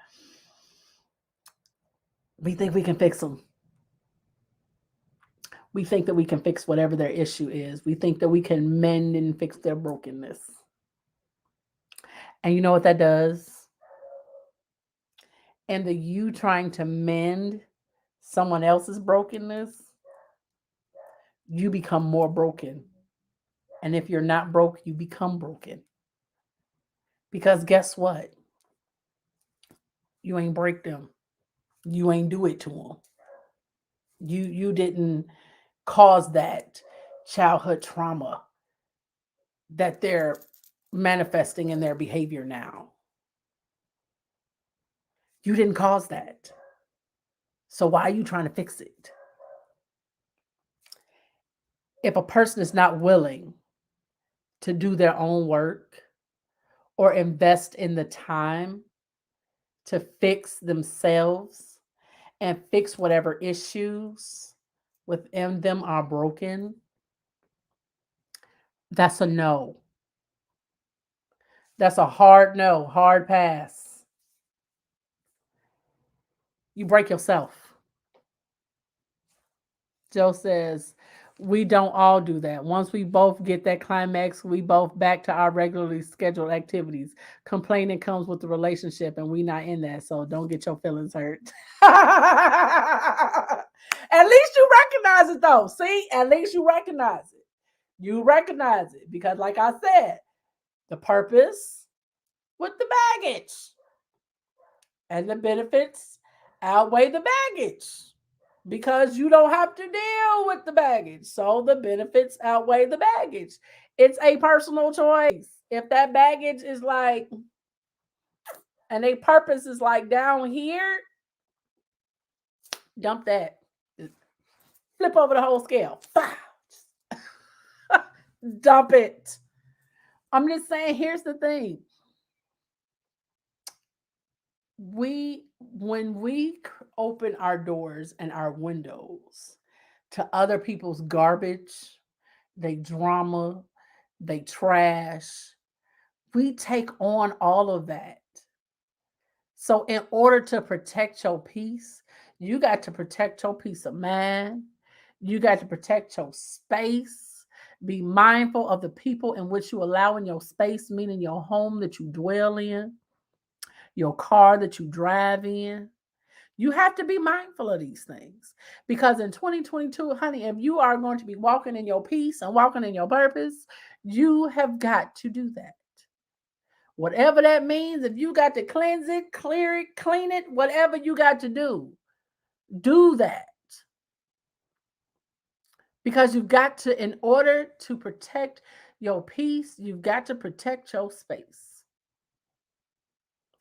we think we can fix them. We think that we can fix whatever their issue is. We think that we can mend and fix their brokenness. And you know what that does? And the you trying to mend someone else's brokenness, you become more broken. And if you're not broke, you become broken. Because guess what? You ain't break them. You ain't do it to them. You didn't cause that childhood trauma that they're manifesting in their behavior now. You didn't cause that. So why are you trying to fix it? If a person is not willing to do their own work or invest in the time to fix themselves and fix whatever issues within them are broken, that's a no. That's a hard no, hard pass. You break yourself. Joe says, we don't all do that. Once we both get that climax, we both back to our regularly scheduled activities. Complaining comes with the relationship, and we not in that, so don't get your feelings hurt. At least you recognize it, though. See, at least you recognize it. You recognize it because, like I said, the purpose with the baggage and the benefits outweigh the baggage because you don't have to deal with the baggage. So the benefits outweigh the baggage. It's a personal choice. If that baggage is like, and a purpose is like down here, dump that. Flip over the whole scale. Dump it. I'm just saying, here's the thing. When we open our doors and our windows to other people's garbage, they drama, they trash, we take on all of that. So in order to protect your peace, you got to protect your peace of mind. You got to protect your space. Be mindful of the people in which you allow in your space, meaning your home that you dwell in, your car that you drive in. You have to be mindful of these things because in 2022, honey, if you are going to be walking in your peace and walking in your purpose, you have got to do that. Whatever that means, if you got to cleanse it, clear it, clean it, whatever you got to do that. Because you've got to, in order to protect your peace, you've got to protect your space.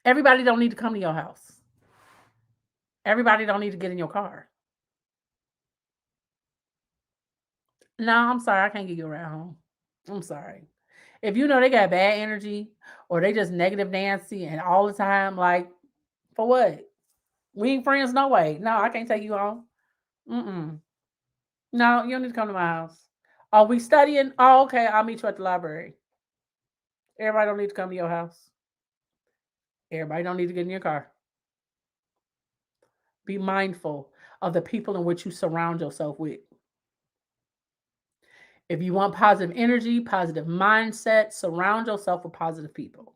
Everybody don't need to come to your house. Everybody don't need to get in your car. No, I'm sorry, I can't get you around home. I'm sorry. If you know they got bad energy or they just negative Nancy and all the time, like, for what? We ain't friends no way. No, I can't take you home. Mm-mm. No, you don't need to come to my house. Are we studying? Oh, okay. I'll meet you at the library. Everybody don't need to come to your house. Everybody don't need to get in your car. Be mindful of the people in which you surround yourself with. If you want positive energy, positive mindset, surround yourself with positive people.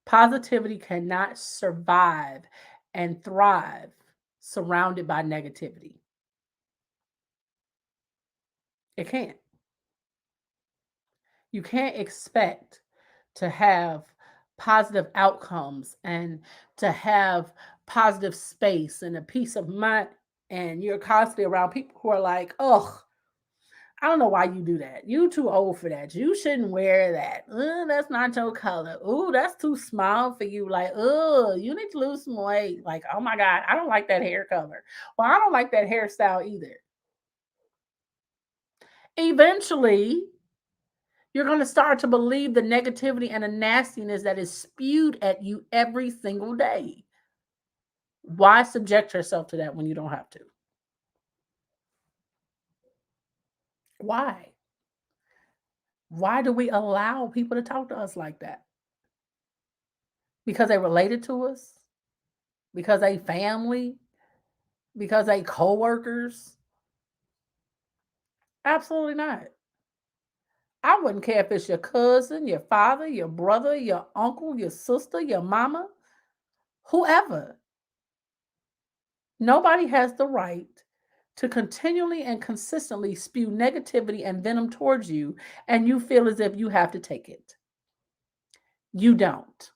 Positivity cannot survive and thrive surrounded by negativity. It can't. You can't expect to have positive outcomes and to have positive space and a peace of mind and you're constantly around people who are like, ugh, I don't know why you do that. You too old for that. You shouldn't wear that. That's not your color. Ooh, that's too small for you. Like, you need to lose some weight. Like, oh my God, I don't like that hair color. Well, I don't like that hairstyle either. Eventually, you're going to start to believe the negativity and the nastiness that is spewed at you every single day. Why subject yourself to that when you don't have to? Why? Why do we allow people to talk to us like that? Because they related to us? Because they family? Because they co-workers? Absolutely not. I wouldn't care if it's your cousin, your father, your brother, your uncle, your sister, your mama, whoever. Nobody has the right to continually and consistently spew negativity and venom towards you, and you feel as if you have to take it. You don't.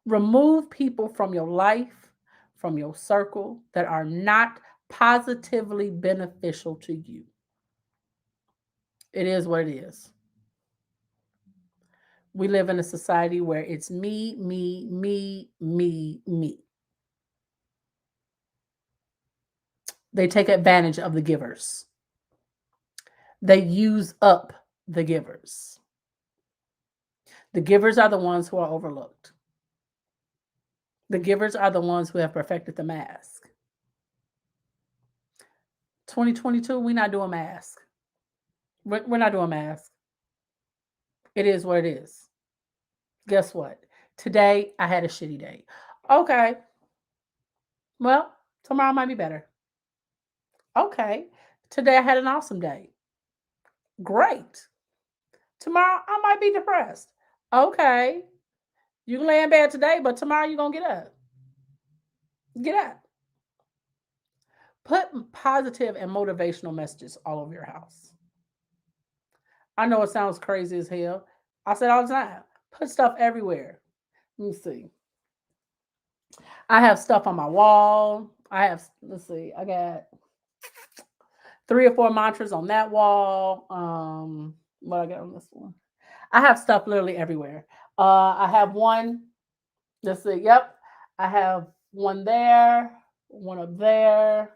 Remove people from your life, from your circle that are not positively beneficial to you. It is what it is. We live in a society where it's me, me, me, me, me. They take advantage of the givers. They use up the givers. The givers are the ones who are overlooked. The givers are the ones who have perfected the mask. 2022, we're not doing mask. We're not doing mask. It is what it is. Guess what? Today, I had a shitty day. Okay. Well, tomorrow might be better. Okay. Today, I had an awesome day. Great. Tomorrow, I might be depressed. Okay. You can lay in bed today, but tomorrow you're going to get up. Get up. Put positive and motivational messages all over your house. I know it sounds crazy as hell. I said all the time, put stuff everywhere. Let me see. I have stuff on my wall. Let's see, I got 3 or 4 mantras on that wall. What I got on this one? I have stuff literally everywhere. I have one. Let's see. Yep. I have one there, one up there.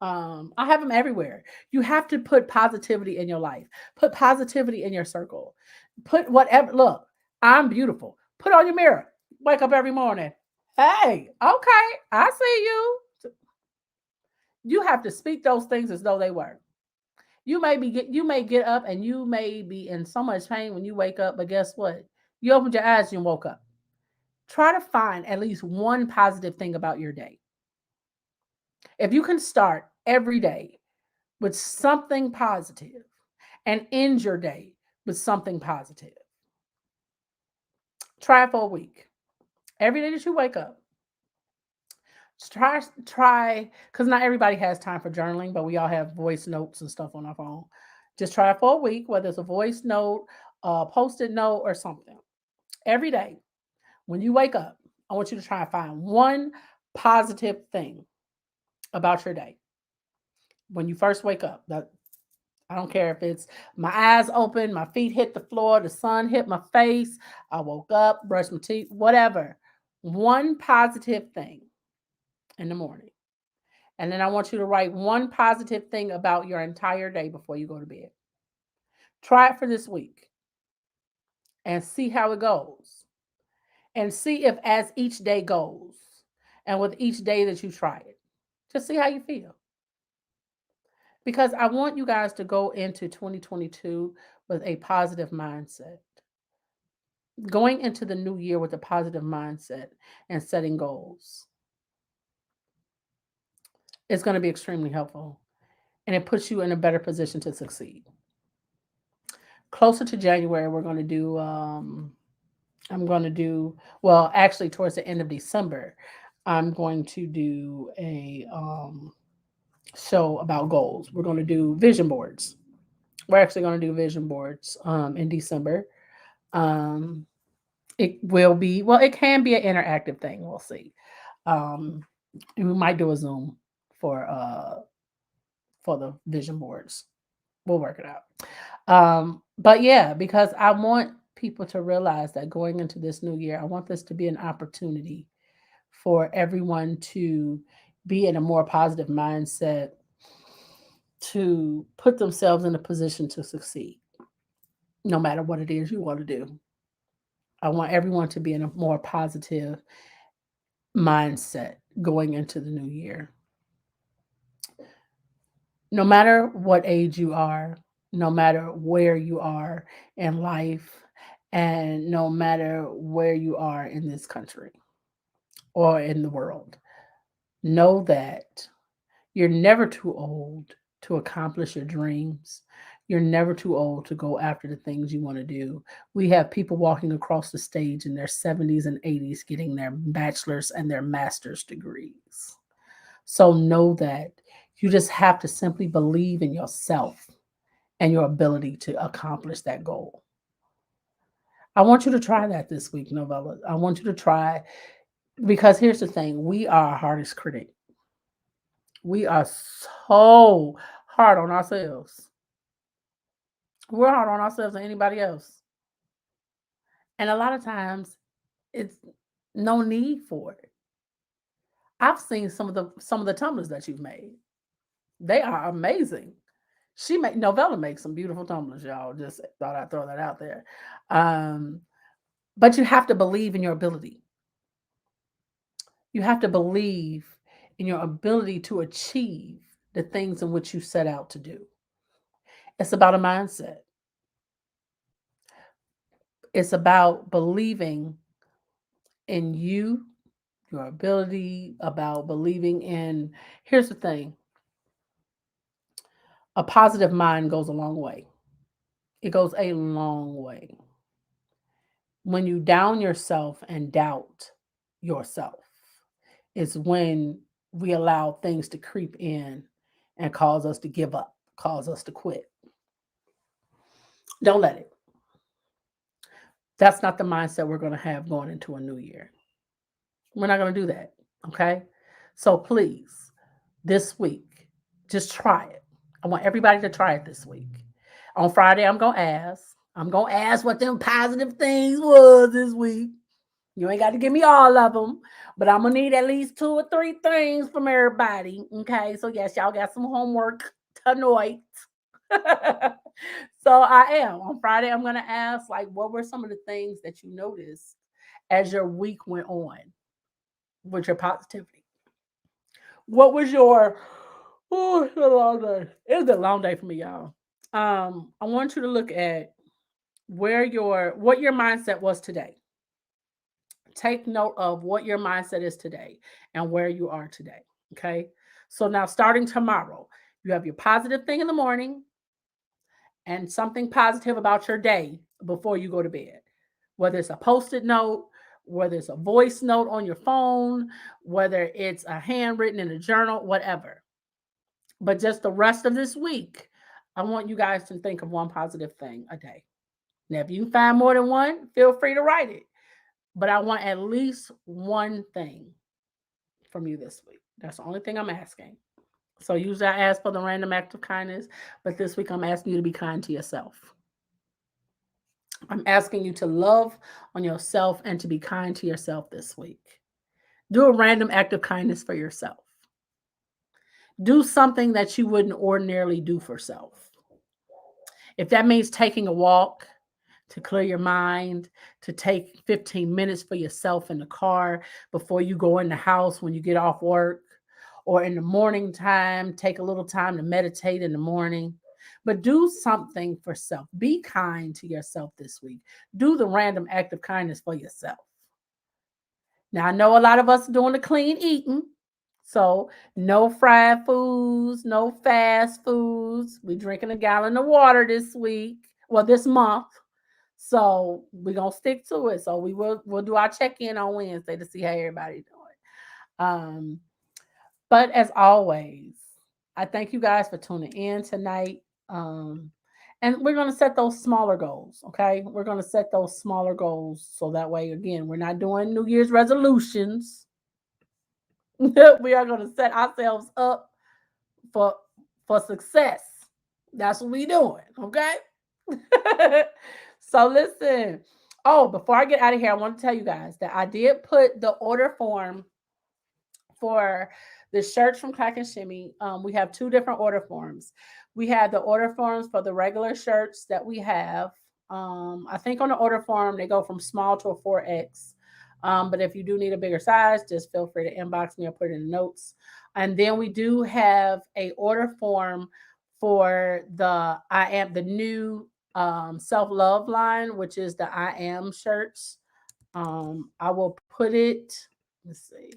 I have them everywhere. You have to put positivity in your life. Put positivity in your circle. Put whatever. Look, I'm beautiful. Put on your mirror. Wake up every morning. Hey, okay, I see you. You have to speak those things as though they were. You may get up and you may be in so much pain when you wake up, but guess what? You opened your eyes and you woke up. Try to find at least one positive thing about your day. If you can start every day with something positive and end your day with something positive. Try it for a week. Every day that you wake up, try because not everybody has time for journaling, but we all have voice notes and stuff on our phone. Just try it for a week, whether it's a voice note, a post-it note, or something. Every day when you wake up, I want you to try and find one positive thing about your day. When you first wake up, I don't care if it's my eyes open, my feet hit the floor, the sun hit my face, I woke up, brushed my teeth, whatever. One positive thing in the morning. And then I want you to write one positive thing about your entire day before you go to bed. Try it for this week and see how it goes. And see if as each day goes and with each day that you try it, just see how you feel. Because I want you guys to go into 2022 with a positive mindset. Going into the new year with a positive mindset and setting goals is going to be extremely helpful, and it puts you in a better position to succeed. Closer to January, we're going to do, I'm going to do, well, actually, towards the end of December, I'm going to do a show about goals. We're going to do vision boards. We're actually going to do vision boards in December. Um, it will be, well, it can be an interactive thing. We'll see. And we might do a Zoom. for uh for the vision boards. We'll work it out. But yeah, because I want people to realize that going into this new year, I want this to be an opportunity for everyone to be in a more positive mindset, to put themselves in a position to succeed, no matter what it is you want to do. I want everyone to be in a more positive mindset going into the new year. No matter what age you are, no matter where you are in life, and no matter where you are in this country or in the world, know that you're never too old to accomplish your dreams. You're never too old to go after the things you want to do. We have people walking across the stage in their 70s and 80s getting their bachelor's and their master's degrees. So know that you just have to simply believe in yourself and your ability to accomplish that goal. I want you to try that this week, Novella. I want you to try, because here's the thing, we are our hardest critic. We are so hard on ourselves. We're hard on ourselves and anybody else. And a lot of times it's no need for it. I've seen some of the tumblers that you've made. They are amazing. Novella makes some beautiful tumblers, y'all. Just thought I'd throw that out there. Um, but you have to believe in your ability. You have to believe in your ability to achieve the things in which you set out to do. It's about a mindset. It's about believing in you, your ability, about believing in. Here's the thing, a positive mind goes a long way. It goes a long way. When you down yourself and doubt yourself, is when we allow things to creep in and cause us to give up, cause us to quit. Don't let it. That's not the mindset we're going to have going into a new year. We're not going to do that. Okay. So please, this week, just try it. I want everybody to try it this week. On Friday, I'm going to ask. I'm going to ask what them positive things was this week. You ain't got to give me all of them, but I'm going to need at least 2 or 3 things from everybody. Okay. So, yes, y'all got some homework tonight. So I am. On Friday, I'm going to ask, like, what were some of the things that you noticed as your week went on with your positivity? What was your, oh, it's a long day. It was a long day for me, y'all. I want you to look at what your mindset was today. Take note of what your mindset is today and where you are today. Okay. So now starting tomorrow, you have your positive thing in the morning, and something positive about your day before you go to bed. Whether it's a post-it note, whether it's a voice note on your phone, whether it's a handwritten in a journal, whatever. But just the rest of this week, I want you guys to think of one positive thing a day. Now, if you find more than one, feel free to write it. But I want at least one thing from you this week. That's the only thing I'm asking. So usually I ask for the random act of kindness, but this week I'm asking you to be kind to yourself. I'm asking you to love on yourself and to be kind to yourself this week. Do a random act of kindness for yourself. Do something that you wouldn't ordinarily do for self. If that means taking a walk to clear your mind, to take 15 minutes for yourself in the car before you go in the house when you get off work, or in the morning time, take a little time to meditate in the morning. But do something for self. Be kind to yourself this week. Do the random act of kindness for yourself. Now, I know a lot of us are doing the clean eating. So, no fried foods, no fast foods. We're drinking a gallon of water this week, well, this month. So, we're going to stick to it. So, we'll do our check-in on Wednesday to see how everybody's doing. But as always, I thank you guys for tuning in tonight. Um, and we're going to set those smaller goals, okay? We're going to set those smaller goals so that way, again, we're not doing New Year's resolutions. We are going to set ourselves up for success. That's what we doing, okay? So listen. Oh, before I get out of here, I want to tell you guys that I did put the order form for the shirts from Clack and Shimmy. We have two different order forms. We have the order forms for the regular shirts that we have. I think on the order form they go from small to a 4X. But if you do need a bigger size, just feel free to inbox me or put it in the notes. And then we do have a order form for the new self love line, which is the I am shirts. I will put it. Let's see.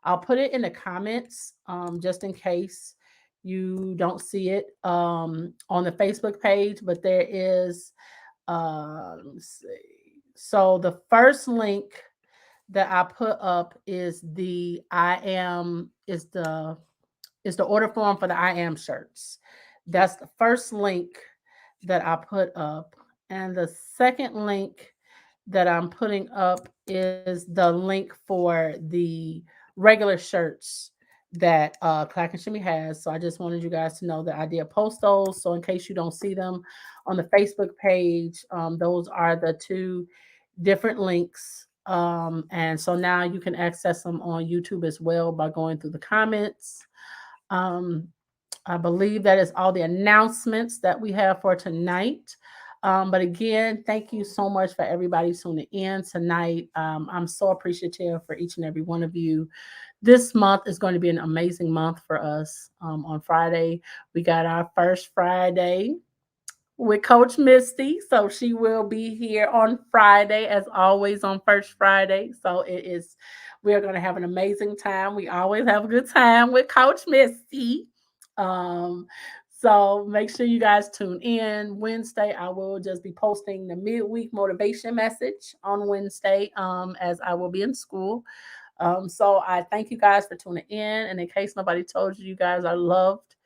I'll put it in the comments just in case you don't see it on the Facebook page. But there is. Let me see. So the first link that I put up is the I am is the order form for the I am shirts. That's the first link that I put up. And the second link that I'm putting up is the link for the regular shirts that Clack and Shimmy has. So I just wanted you guys to know that I did post those. So in case you don't see them on the Facebook page, those are the two different links. And so now you can access them on YouTube as well by going through the comments. Um, I believe that is all the announcements that we have for tonight. But again, thank you so much for everybody tuning in tonight. I'm so appreciative for each and every one of you. This month is going to be an amazing month for us. On Friday, we got our first Friday with Coach Misty. So she will be here on Friday, as always, on First Friday. So we're going to have an amazing time. We always have a good time with Coach Misty. Um, so make sure you guys tune in. Wednesday, I will just be posting the midweek motivation message on Wednesday, as I will be in school. So I thank you guys for tuning in. And in case nobody told you, you guys are loved.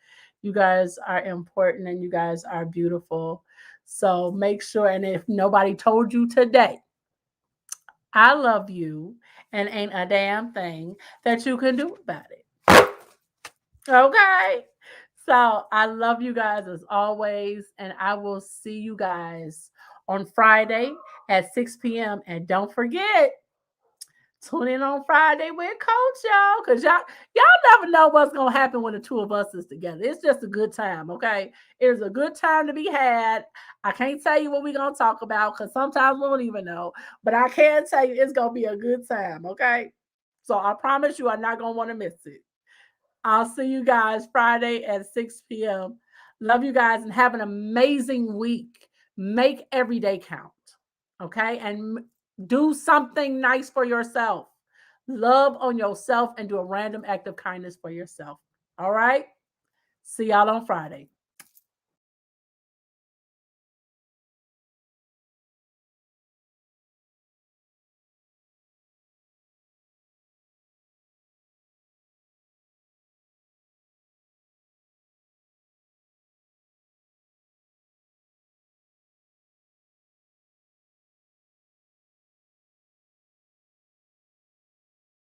You guys are important and you guys are beautiful. So make sure, and if nobody told you today, I love you and ain't a damn thing that you can do about it. Okay. So I love you guys as always, and I will see you guys on Friday at 6 p.m. And don't forget, tune in on Friday with Coach, y'all, because y'all never know what's gonna happen when the two of us is together. It's just a good time, okay? It is a good time to be had. I can't tell you what we're gonna talk about because sometimes we don't even know, but I can tell you it's gonna be a good time, okay? So I promise you, I'm not gonna want to miss it. I'll see you guys Friday at 6 p.m. Love you guys and have an amazing week. Make every day count, okay? And do something nice for yourself. Love on yourself and do a random act of kindness for yourself. All right? See y'all on Friday.